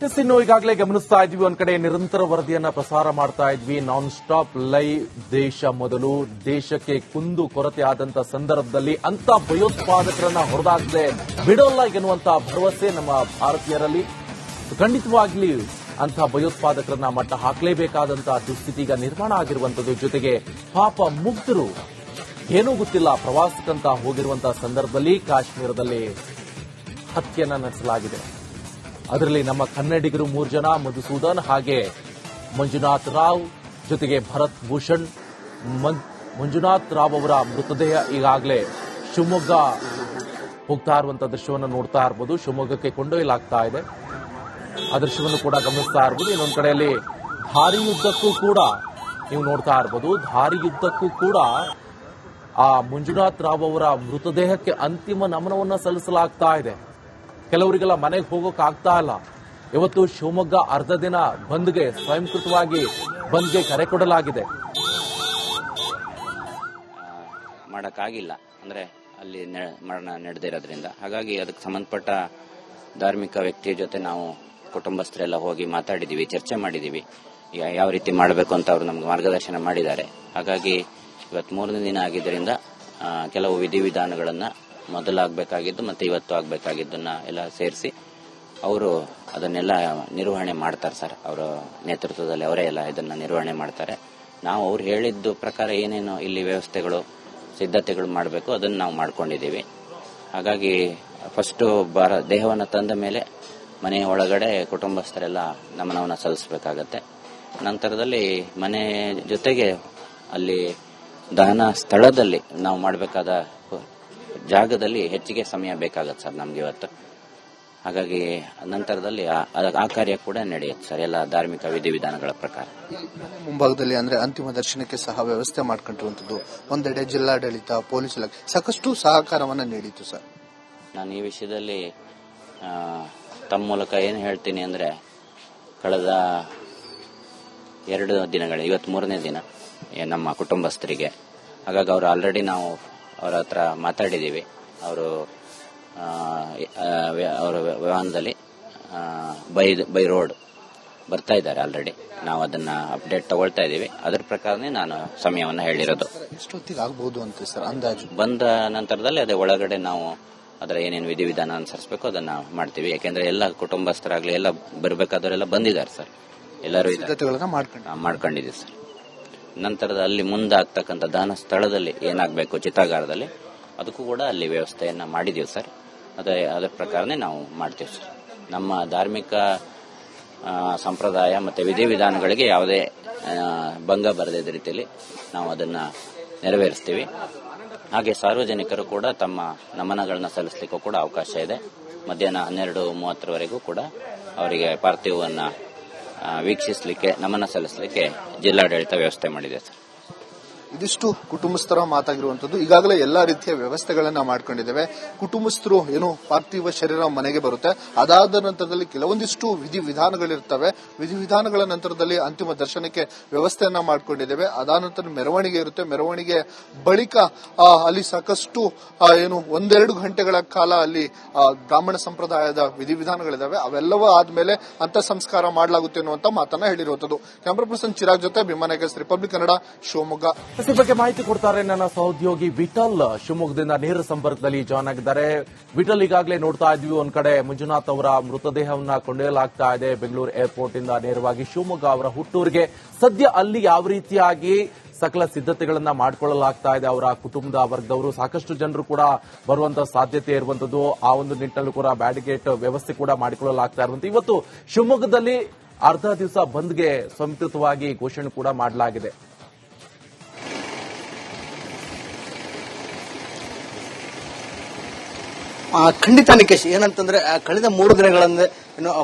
ಇನ್ನು ಈಗಾಗಲೇ ಗಮನಿಸ್ತಾ ಇದ್ವಿ, ಒಂದ್ ಕಡೆ ನಿರಂತರ ವರದಿಯನ್ನ ಪ್ರಸಾರ ಮಾಡ್ತಾ ಇದ್ವಿ. ನಾನ್ ಸ್ಟಾಪ್ ಲೈವ್ ದೇಶ ಮೊದಲು, ದೇಶಕ್ಕೆ ಕುಂದು ಕೊರತೆ ಆದಂತ ಸಂದರ್ಭದಲ್ಲಿ ಅಂತ ಭಯೋತ್ಪಾದಕರನ್ನ ಹೊರದಾಗದೆ ಬಿಡೋಲ್ಲ ಎನ್ನುವಂತ ಭರವಸೆ ನಮ್ಮ ಭಾರತೀಯರಲ್ಲಿ. ಖಂಡಿತವಾಗ್ಲಿ ಅಂತ ಭಯೋತ್ಪಾದಕರನ್ನ ಮಟ್ಟ ಹಾಕಲೇಬೇಕಾದಂತಹ ದುಸ್ಥಿತಿ ಈಗ ನಿರ್ಮಾಣ ಆಗಿರುವಂತದ್ದು. ಜೊತೆಗೆ ಪಾಪ ಮುಗ್ಧರು ಏನೂ ಗೊತ್ತಿಲ್ಲ ಪ್ರವಾಸಕ್ಕಂತ ಹೋಗಿರುವಂತಹ ಸಂದರ್ಭದಲ್ಲಿ ಕಾಶ್ಮೀರದಲ್ಲಿ ಹತ್ಯೆಯನ್ನ ನಡೆಸಲಾಗಿದೆ. ಅದರಲ್ಲಿ ನಮ್ಮ ಕನ್ನಡಿಗರು 3 ಜನ, ಮಧುಸೂದನ್ ಹಾಗೆ ಮಂಜುನಾಥ್ ರಾವ್, ಜೊತೆಗೆ ಭರತ್ ಭೂಷಣ್. ಮಂಜುನಾಥ್ ರಾವ್ ಅವರ ಮೃತದೇಹ ಈಗಾಗಲೇ ಶಿವಮೊಗ್ಗ ಹೋಗ್ತಾ ಇರುವಂತಹ ದೃಶ್ಯವನ್ನು ನೋಡ್ತಾ ಇರಬಹುದು. ಶಿವಮೊಗ್ಗಕ್ಕೆ ಕೊಂಡೊಯ್ಯಲಾಗ್ತಾ ಇದೆ. ಆ ದೃಶ್ಯವನ್ನು ಕೂಡ ಗಮನಿಸ್ತಾ ಇರಬಹುದು. ಇನ್ನೊಂದು ಕಡೆಯಲ್ಲಿ ಧಾರಿ ಯುದ್ಧಕ್ಕೂ ಕೂಡ ನೀವು ನೋಡ್ತಾ ಇರಬಹುದು. ಧಾರಿ ಯುದ್ಧಕ್ಕೂ ಕೂಡ ಆ ಮಂಜುನಾಥ್ ರಾವ್ ಅವರ ಮೃತದೇಹಕ್ಕೆ ಅಂತಿಮ ನಮನವನ್ನ ಸಲ್ಲಿಸಲಾಗ್ತಾ ಇದೆ. ಕೆಲವರಿಗೆಲ್ಲ ಮನೆಗೆ ಹೋಗೋಕೆ ಆಗ್ತಾ ಇಲ್ಲ. ಇವತ್ತು ಶಿವಮೊಗ್ಗ ಅರ್ಧ ದಿನ ಬಂದ್ಗೆ ಸ್ವಯಂಕೃತವಾಗಿ ಬಂದ್ಗೆ ಕರೆ ಕೊಡಲಾಗಿದೆ. ಮಾಡಕ್ಕಾಗಿಲ್ಲ ಅಂದ್ರೆ ಅಲ್ಲಿ ಮರಣ ನಡೆದಿರೋದ್ರಿಂದ. ಹಾಗಾಗಿ ಅದಕ್ಕೆ ಸಂಬಂಧಪಟ್ಟ ಧಾರ್ಮಿಕ ವ್ಯಕ್ತಿಯ ಜೊತೆ ನಾವು ಕುಟುಂಬಸ್ಥರೆಲ್ಲ ಹೋಗಿ ಮಾತಾಡಿದೀವಿ, ಚರ್ಚೆ ಮಾಡಿದೀವಿ, ಯಾವ ರೀತಿ ಮಾಡಬೇಕು ಅಂತ ಅವರು ನಮ್ಗೆ ಮಾರ್ಗದರ್ಶನ ಮಾಡಿದ್ದಾರೆ. ಹಾಗಾಗಿ ಇವತ್ತು 3ನೇ ದಿನ ಆಗಿದ್ದರಿಂದ ಕೆಲವು ವಿಧಿವಿಧಾನಗಳನ್ನ ಮೊದಲಾಗಬೇಕಾಗಿದ್ದು ಮತ್ತೆ ಇವತ್ತು ಆಗಬೇಕಾಗಿದ್ದನ್ನ ಎಲ್ಲ ಸೇರಿಸಿ ಅವರು ಅದನ್ನೆಲ್ಲ ನಿರ್ವಹಣೆ ಮಾಡ್ತಾರೆ ಸರ್. ಅವರ ನೇತೃತ್ವದಲ್ಲಿ ಅವರೇ ಎಲ್ಲ ಇದನ್ನ ನಿರ್ವಹಣೆ ಮಾಡ್ತಾರೆ. ನಾವು ಅವ್ರು ಹೇಳಿದ್ದು ಪ್ರಕಾರ ಏನೇನು ಇಲ್ಲಿ ವ್ಯವಸ್ಥೆಗಳು ಸಿದ್ಧತೆಗಳು ಮಾಡಬೇಕು ಅದನ್ನು ನಾವು ಮಾಡ್ಕೊಂಡಿದ್ದೀವಿ. ಹಾಗಾಗಿ ಫಸ್ಟ್ ದೇಹವನ್ನು ತಂದ ಮೇಲೆ ಮನೆಯ ಒಳಗಡೆ ಕುಟುಂಬಸ್ಥರೆಲ್ಲ ನಮನವನ್ನು ಸಲ್ಲಿಸಬೇಕಾಗತ್ತೆ. ನಂತರದಲ್ಲಿ ಮನೆ ಜೊತೆಗೆ ಅಲ್ಲಿ ದಹನ ಸ್ಥಳದಲ್ಲಿ ನಾವು ಮಾಡಬೇಕಾದ ಜಾಗದಲ್ಲಿ ಹೆಚ್ಚಿಗೆ ಸಮಯ ಬೇಕಾಗತ್ತೆ ಸರ್ ನಮ್ಗೆ ಇವತ್ತು. ಹಾಗಾಗಿ ನಂತರದಲ್ಲಿ ಆ ಕಾರ್ಯ ಕೂಡ ನಡೆಯುತ್ತೆ ಸರ್, ಎಲ್ಲ ಧಾರ್ಮಿಕ ವಿಧಿವಿಧಾನಗಳ ಪ್ರಕಾರ. ಮುಂಭಾಗದಲ್ಲಿ ಅಂದ್ರೆ ಅಂತಿಮ ದರ್ಶನಕ್ಕೆ ಸಹ ವ್ಯವಸ್ಥೆ ಮಾಡ್ಕೊಂಡಿರುವಂತದ್ದು. ಒಂದೆಡೆ ಜಿಲ್ಲಾಡಳಿತ, ಪೊಲೀಸ್ ಇಲಾಖೆ ಸಾಕಷ್ಟು ಸಹಕಾರವನ್ನ ನೀಡಿತು ಸರ್. ನಾನು ಈ ವಿಷಯದಲ್ಲಿ ತಮ್ಮ ಮೂಲಕ ಏನು ಹೇಳ್ತೀನಿ ಅಂದ್ರೆ, ಕಳೆದ 2 ದಿನಗಳ ಇವತ್ತು 3ನೇ ದಿನ ನಮ್ಮ ಕುಟುಂಬಸ್ಥರಿಗೆ. ಹಾಗಾಗಿ ಅವರು ಆಲ್ರೆಡಿ ನಾವು ಅವರ ಹತ್ರ ಮಾತಾಡಿದ್ದೀವಿ. ಅವರು ಅವರ ವಾಹನದಲ್ಲಿ ಬೈ ರೋಡ್ ಬರ್ತಾ ಇದ್ದಾರೆ ಆಲ್ರೆಡಿ. ನಾವು ಅದನ್ನ ಅಪ್ಡೇಟ್ ತಗೊಳ್ತಾ ಇದ್ದೀವಿ. ಅದರ ಪ್ರಕಾರನೇ ನಾನು ಸಮಯವನ್ನು ಹೇಳಿರೋದು. ಎಷ್ಟೊತ್ತಿಗೆ ಆಗಬಹುದು ಅಂತ ಸರ್ ಅಂದಾಜು? ಬಂದ ನಂತರದಲ್ಲಿ ಅದೇ ಒಳಗಡೆ ನಾವು ಅದರ ಏನೇನು ವಿಧಿವಿಧಾನ ಅನುಸರಿಸಬೇಕು ಅದನ್ನ ಮಾಡ್ತೀವಿ. ಯಾಕೆಂದ್ರೆ ಎಲ್ಲ ಕುಟುಂಬಸ್ಥರಾಗ್ಲಿ ಎಲ್ಲ ಬರಬೇಕಾದವರೆಲ್ಲ ಬಂದಿದ್ದಾರೆ ಸರ್. ಎಲ್ಲರೂ ಮಾಡ್ಕೊಂಡಿದ್ದೀವಿ ಸರ್. ನಂತರದ ಅಲ್ಲಿ ಮುಂದಾಗ್ತಕ್ಕಂಥ ದಹನ ಸ್ಥಳದಲ್ಲಿ ಏನಾಗಬೇಕು ಚಿತಾಗಾರದಲ್ಲಿ ಅದಕ್ಕೂ ಕೂಡ ಅಲ್ಲಿ ವ್ಯವಸ್ಥೆಯನ್ನ ಮಾಡಿದೀವಿ ಸರ್. ಅದರ ಪ್ರಕಾರನೇ ನಾವು ಮಾಡ್ತೀವಿ ಸರ್. ನಮ್ಮ ಧಾರ್ಮಿಕ ಸಂಪ್ರದಾಯ ಮತ್ತೆ ವಿಧಿವಿಧಾನಗಳಿಗೆ ಯಾವುದೇ ಭಂಗ ಬರದಿದ್ದ ರೀತಿಯಲ್ಲಿ ನಾವು ಅದನ್ನ ನೆರವೇರಿಸ್ತೀವಿ. ಹಾಗೆ ಸಾರ್ವಜನಿಕರು ಕೂಡ ತಮ್ಮ ನಮನಗಳನ್ನ ಸಲ್ಲಿಸಲಿಕ್ಕೂ ಕೂಡ ಅವಕಾಶ ಇದೆ. ಮಧ್ಯಾಹ್ನ 12:30ವರೆಗೂ ಕೂಡ ಅವರಿಗೆ ಪಾರ್ಥಿವವನ್ನ ವೀಕ್ಷಿಸಲಿಕ್ಕೆ, ನಮನ ಸಲ್ಲಿಸಲಿಕ್ಕೆ ಜಿಲ್ಲಾಡಳಿತ ವ್ಯವಸ್ಥೆ ಮಾಡಿದೆ ಸರ್. ಇದಿಷ್ಟು ಕುಟುಂಬಸ್ಥರ ಮಾತಾಗಿರುವಂತದ್ದು. ಈಗಾಗಲೇ ಎಲ್ಲಾ ರೀತಿಯ ವ್ಯವಸ್ಥೆಗಳನ್ನ ಮಾಡ್ಕೊಂಡಿದ್ದೇವೆ. ಕುಟುಂಬಸ್ಥರು ಏನು ಪಾರ್ಥಿವ ಶರೀರ ಮನೆಗೆ ಬರುತ್ತೆ, ಅದಾದ ನಂತರದಲ್ಲಿ ಕೆಲವೊಂದಿಷ್ಟು ವಿಧಿವಿಧಾನಗಳಿರ್ತವೆ. ವಿಧಿವಿಧಾನಗಳ ನಂತರದಲ್ಲಿ ಅಂತಿಮ ದರ್ಶನಕ್ಕೆ ವ್ಯವಸ್ಥೆಯನ್ನ ಮಾಡ್ಕೊಂಡಿದ್ದೇವೆ. ಅದಾದ ನಂತರ ಮೆರವಣಿಗೆ ಇರುತ್ತೆ. ಮೆರವಣಿಗೆ ಬಳಿಕ ಅಲ್ಲಿ ಸಾಕಷ್ಟು ಏನು 1-2 ಗಂಟೆಗಳ ಕಾಲ ಅಲ್ಲಿ ಬ್ರಾಹ್ಮಣ ಸಂಪ್ರದಾಯದ ವಿಧಿವಿಧಾನಗಳಿದಾವೆ. ಅವೆಲ್ಲವೂ ಆದ್ಮೇಲೆ ಅಂತ ಸಂಸ್ಕಾರ ಮಾಡಲಾಗುತ್ತೆ ಅನ್ನುವಂತ ಮಾತನ್ನ ಹೇಳಿರುವಂತದ್ದು. ಕ್ಯಾಮರಾ ಪರ್ಸನ್ ಚಿರಾಗ್ ಜೊತೆ ಬಿಮ್ಮನಗಸ್, ರಿಪಬ್ಲಿಕ್ ಕನ್ನಡ, ಶಿವಮೊಗ್ಗ. ಈ ಬಗ್ಗೆ ಮಾಹಿತಿ ಕೊಡ್ತಾರೆ ನನ್ನ ಸಹೋದ್ಯೋಗಿ ವಿಠಲ್. ಶಿವಮೊಗ್ಗದಿಂದ ನೇರ ಸಂಪರ್ಕದಲ್ಲಿ ಜಾಯ್ನ್ ಆಗಿದ್ದಾರೆ. ವಿಠಲ್, ಈಗಾಗಲೇ ನೋಡ್ತಾ ಇದ್ವಿ, ಒಂದ್ ಕಡೆ ಮಂಜುನಾಥ್ ಅವರ ಮೃತದೇಹವನ್ನ ಕೊಂಡೊಯ್ಯಲಾಗ್ತಾ ಇದೆ ಬೆಂಗಳೂರು ಏರ್ಪೋರ್ಟ್ ಇಂದ ನೇರವಾಗಿ ಶಿವಮೊಗ್ಗ ಅವರ ಹುಟ್ಟೂರಿಗೆ. ಸದ್ಯ ಅಲ್ಲಿ ಯಾವ ರೀತಿಯಾಗಿ ಸಕಲ ಸಿದ್ಧತೆಗಳನ್ನ ಮಾಡಿಕೊಳ್ಳಲಾಗ್ತಾ ಇದೆ ಅವರ ಕುಟುಂಬದ ವರ್ಗದವರು? ಸಾಕಷ್ಟು ಜನರು ಕೂಡ ಬರುವಂತಹ ಸಾಧ್ಯತೆ ಇರುವಂತದ್ದು. ಆ ಒಂದು ನಿಟ್ಟಿನಲ್ಲೂ ಕೂಡ ಬ್ಯಾರಿಕೇಡ್ ವ್ಯವಸ್ಥೆ ಕೂಡ ಮಾಡಿಕೊಳ್ಳಲಾಗ್ತಾ ಇರುವಂತದ್ದು. ಇವತ್ತು ಶಿವಮೊಗ್ಗದಲ್ಲಿ ಅರ್ಧ ದಿವಸ ಬಂದ್ಗೆ ಸಂಸ್ಕೃತವಾಗಿ ಘೋಷಣೆ ಕೂಡ ಮಾಡಲಾಗಿದೆ. ಖಂಡಿತ ನಿಕೇಶ್, ಏನಂತಂದ್ರೆ ಕಳೆದ 3 ದಿನಗಳಿಂದ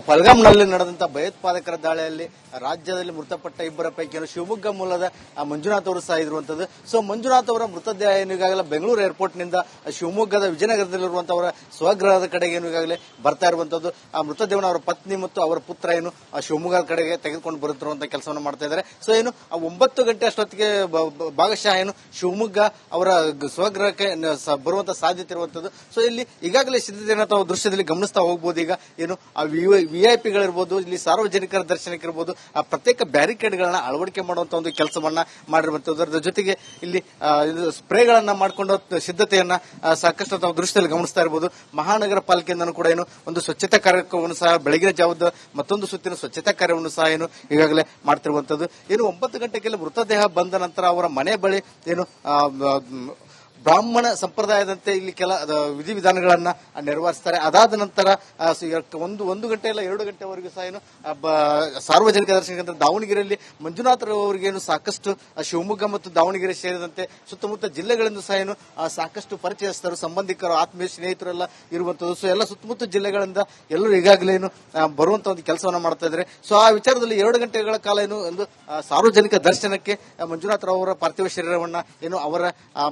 ಪಹಲ್ಗಾಮ್ನಲ್ಲಿ ನಡೆದಂತ ಭಯೋತ್ಪಾದಕರ ದಾಳಿಯಲ್ಲಿ ರಾಜ್ಯದಲ್ಲಿ ಮೃತಪಟ್ಟ 2 ಪೈಕಿ ಶಿವಮೊಗ್ಗ ಮೂಲದ ಮಂಜುನಾಥ್ ಅವರು ಸಹ ಇರುವಂತದ್ದು. ಸೊ ಮಂಜುನಾಥ್ ಅವರ ಮೃತದೇಹ ಈಗಾಗಲೇ ಬೆಂಗಳೂರು ಏರ್ಪೋರ್ಟ್ ನಿಂದ ಶಿವಮೊಗ್ಗದ ವಿಜಯನಗರದಲ್ಲಿರುವಂತಹ ಅವರ ಸ್ವಗೃಹದ ಕಡೆಗೆ ಈಗಾಗಲೇ ಬರ್ತಾ ಇರುವಂತದ್ದು. ಆ ಮೃತದೇಹನ ಅವರ ಪತ್ನಿ ಮತ್ತು ಅವರ ಪುತ್ರ ಶಿವಮೊಗ್ಗದ ಕಡೆಗೆ ತೆಗೆದುಕೊಂಡು ಬರುತ್ತಿರುವಂತಹ ಕೆಲಸವನ್ನು ಮಾಡ್ತಾ ಇದ್ದಾರೆ. ಸೊ 9 ಗಂಟೆ ಅಷ್ಟೊತ್ತಿಗೆ ಭಾಗಶಃ ಶಿವಮೊಗ್ಗ ಅವರ ಸ್ವಗೃಹಕ್ಕೆ ಬರುವಂತಹ ಸಾಧ್ಯತೆ ಇರುವಂತದ್ದು. ಸೊ ಇಲ್ಲಿ ಈಗಾಗಲೇ ಸಿದ್ಧತೆಯನ್ನು ತಾವು ದೃಶ್ಯದಲ್ಲಿ ಗಮನಿಸ್ತಾ ಹೋಗಬಹುದು. ಈಗ ವಿಐಪಿಗಳಿರ್ಬೋದು, ಇಲ್ಲಿ ಸಾರ್ವಜನಿಕರ ದರ್ಶನಕ್ಕಿರ್ಬೋದು ಆ ಪ್ರತ್ಯೇಕ ಬ್ಯಾರಿಕೇಡ್ಗಳನ್ನ ಅಳವಡಿಕೆ ಮಾಡುವಂತ ಒಂದು ಕೆಲಸವನ್ನ ಮಾಡಿರುವಂತದ್ದು. ಅದರ ಜೊತೆಗೆ ಇಲ್ಲಿ ಸ್ಪ್ರೇಗಳನ್ನ ಮಾಡಿಕೊಂಡು ಸಿದ್ಧತೆಯನ್ನ ಸಾಕಷ್ಟು ನಾವು ದೃಶ್ಯದಲ್ಲಿ ಗಮನಿಸ್ತಾ ಇರಬಹುದು. ಮಹಾನಗರ ಪಾಲಿಕೆಯಿಂದನೂ ಕೂಡ ಏನು ಒಂದು ಸ್ವಚ್ಛತಾ ಕಾರ್ಯಕ್ರಮವನ್ನು ಸಹ ಬೆಳಗಿನ ಜಾವದ ಮತ್ತೊಂದು ಸುತ್ತಿನ ಸ್ವಚ್ಛತಾ ಕಾರ್ಯವನ್ನು ಸಹ ಏನು ಈಗಾಗಲೇ ಮಾಡ್ತಿರುವಂತದ್ದು. ಏನು 9 ಗಂಟೆಗೆಲ್ಲ ಮೃತದೇಹ ಬಂದ ನಂತರ ಅವರ ಮನೆ ಬಳಿ ಏನು ಬ್ರಾಹ್ಮಣ ಸಂಪ್ರದಾಯದಂತೆ ಇಲ್ಲಿ ಕೆಲ ವಿಧಿವಿಧಾನಗಳನ್ನ ನೆರವೇರಿಸ್ತಾರೆ. ಅದಾದ ನಂತರ 1 ಗಂಟೆ ಇಲ್ಲ 2 ಗಂಟೆವರೆಗೂ ಸಹ ಏನು ಸಾರ್ವಜನಿಕ ದರ್ಶನ ದಾವಣಗೆರೆಯಲ್ಲಿ ಮಂಜುನಾಥರವರಿಗೇನು ಸಾಕಷ್ಟು ಶಿವಮೊಗ್ಗ ಮತ್ತು ದಾವಣಗೆರೆ ಸೇರಿದಂತೆ ಸುತ್ತಮುತ್ತ ಜಿಲ್ಲೆಗಳಿಂದ ಸಹ ಏನು ಸಾಕಷ್ಟು ಪರಿಚಯಸ್ಥರು, ಸಂಬಂಧಿಕರು, ಆತ್ಮೀಯ ಸ್ನೇಹಿತರೆಲ್ಲ ಇರುವಂತದ್ದು. ಸೊ ಎಲ್ಲ ಸುತ್ತಮುತ್ತ ಜಿಲ್ಲೆಗಳಿಂದ ಎಲ್ಲರೂ ಈಗಾಗಲೇ ಏನು ಬರುವಂತ ಒಂದು ಕೆಲಸವನ್ನ ಮಾಡ್ತಾ ಇದ್ದಾರೆ. ಸೊ ಆ ವಿಚಾರದಲ್ಲಿ 2 ಗಂಟೆಗಳ ಕಾಲ ಏನು ಒಂದು ಸಾರ್ವಜನಿಕ ದರ್ಶನಕ್ಕೆ ಮಂಜುನಾಥರವರ ಪಾರ್ಥಿವ ಶರೀರವನ್ನ ಏನು ಅವರ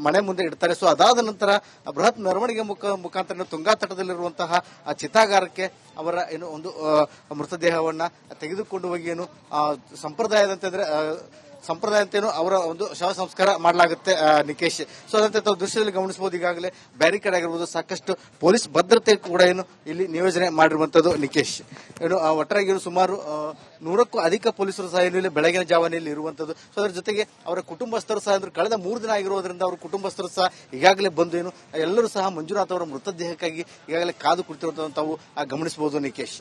ಮನೆ ಮುಂದೆ ಇಡ್ತಾರೆ. ಸೊ ಅದಾದ ನಂತರ ಬೃಹತ್ ಮೆರವಣಿಗೆ ಮುಖಾಂತರ ತುಂಗಾ ತಟದಲ್ಲಿರುವಂತಹ ಚಿತಾಗಾರಕ್ಕೆ ಅವರ ಏನು ಒಂದು ಮೃತದೇಹವನ್ನ ತೆಗೆದುಕೊಂಡು ಹೋಗಿ ಏನು ಸಂಪ್ರದಾಯದಂತೆ ಸಂಪ್ರದಾಯಂತೇನು ಅವರ ಒಂದು ಶವ ಸಂಸ್ಕಾರ ಮಾಡಲಾಗುತ್ತೆ ನಿಕೇಶ್. ಸೊ ಅದಂತೆ ತಾವು ದೃಶ್ಯದಲ್ಲಿ ಗಮನಿಸಬಹುದು. ಈಗಾಗಲೇ ಬ್ಯಾರಿಕೇಡ್ ಆಗಿರ್ಬೋದು, ಸಾಕಷ್ಟು ಪೊಲೀಸ್ ಭದ್ರತೆ ಕೂಡ ಏನು ಇಲ್ಲಿ ನಿಯೋಜನೆ ಮಾಡಿರುವಂತದ್ದು ನಿಕೇಶ್. ಏನು ಒಟ್ಟಾಗಿ ಸುಮಾರು 100ಕ್ಕೂ ಅಧಿಕ ಪೊಲೀಸರು ಸಹ ಏನು ಇಲ್ಲಿ ಬೆಳಗಿನ ಜಾವನೆಯಲ್ಲಿ ಇರುವಂತದ್ದು. ಸೊ ಅದರ ಜೊತೆಗೆ ಅವರ ಕುಟುಂಬಸ್ಥರು ಸಹ ಅಂದ್ರೆ ಕಳೆದ 3 ದಿನ ಆಗಿರೋದ್ರಿಂದ ಅವರ ಕುಟುಂಬಸ್ಥರು ಸಹ ಈಗಾಗಲೇ ಬಂದು ಏನು ಎಲ್ಲರೂ ಸಹ ಮಂಜುನಾಥ್ ಅವರ ಮೃತದೇಹಕ್ಕಾಗಿ ಈಗಾಗಲೇ ಕಾದು ಕುಳಿತಿರುವಂತಹ ತಾವು ಗಮನಿಸಬಹುದು ನಿಕೇಶ್.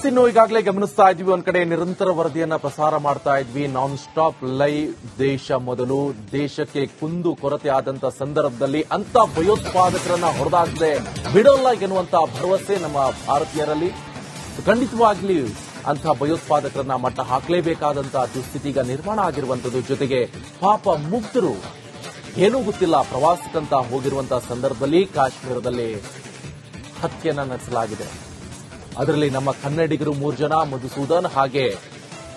ಇನ್ನು ಈಗಾಗಲೇ ಗಮನಿಸ್ತಾ ಇದ್ವಿ, ಒಂದ್ ಕಡೆ ನಿರಂತರ ವರದಿಯನ್ನ ಪ್ರಸಾರ ಮಾಡ್ತಾ ಇದ್ವಿ. ನಾನ್ ಸ್ಟಾಪ್ ಲೈವ್ ದೇಶ ಮೊದಲು, ದೇಶಕ್ಕೆ ಕುಂದು ಕೊರತೆ ಆದಂತ ಸಂದರ್ಭದಲ್ಲಿ ಅಂತ ಭಯೋತ್ಪಾದಕರನ್ನ ಹೊರದಾಗದೆ ಬಿಡೋಲ್ಲ ಎನ್ನುವಂತ ಭರವಸೆ ನಮ್ಮ ಭಾರತೀಯರಲ್ಲಿ. ಖಂಡಿತವಾಗ್ಲಿ ಅಂತಹ ಭಯೋತ್ಪಾದಕರನ್ನ ಮಟ್ಟ ಹಾಕಲೇಬೇಕಾದಂತಹ ದುಸ್ಥಿತಿ ಈಗ ನಿರ್ಮಾಣ ಆಗಿರುವಂತದ್ದು. ಜೊತೆಗೆ ಪಾಪ ಮುಗ್ಧರು ಏನೂ ಗೊತ್ತಿಲ್ಲ ಪ್ರವಾಸಕ್ಕಂತ ಹೋಗಿರುವಂತಹ ಸಂದರ್ಭದಲ್ಲಿ ಕಾಶ್ಮೀರದಲ್ಲಿ ಹತ್ಯೆಯನ್ನ ನಡೆಸಲಾಗಿದೆ. ಅದರಲ್ಲಿ ನಮ್ಮ ಕನ್ನಡಿಗರು 3 ಜನ, ಮಧುಸೂದನ್ ಹಾಗೆ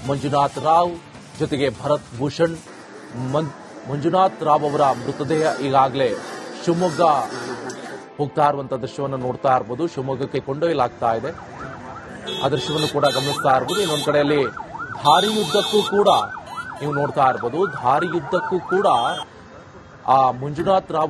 ಮಂಜುನಾಥ್ ರಾವ್, ಜೊತೆಗೆ ಭರತ್ ಭೂಷಣ್. ಮಂಜುನಾಥ್ ರಾವ್ ಅವರ ಮೃತದೇಹ ಈಗಾಗಲೇ ಶಿವಮೊಗ್ಗ ಹೋಗ್ತಾ ಇರುವಂತಹ ದೃಶ್ಯವನ್ನು ನೋಡ್ತಾ ಇರಬಹುದು. ಶಿವಮೊಗ್ಗಕ್ಕೆ ಕೊಂಡೊಯ್ಯಲಾಗ್ತಾ ಇದೆ. ಆ ದೃಶ್ಯವನ್ನು ಕೂಡ ಗಮನಿಸ್ತಾ ಇರಬಹುದು. ಇನ್ನೊಂದು ಕಡೆಯಲ್ಲಿ ಧಾರಿ ಯುದ್ಧಕ್ಕೂ ಕೂಡ ನೀವು ನೋಡ್ತಾ ಇರಬಹುದು. ಧಾರಿ ಯುದ್ಧಕ್ಕೂ ಕೂಡ ಆ ಮಂಜುನಾಥ್ ರಾವ್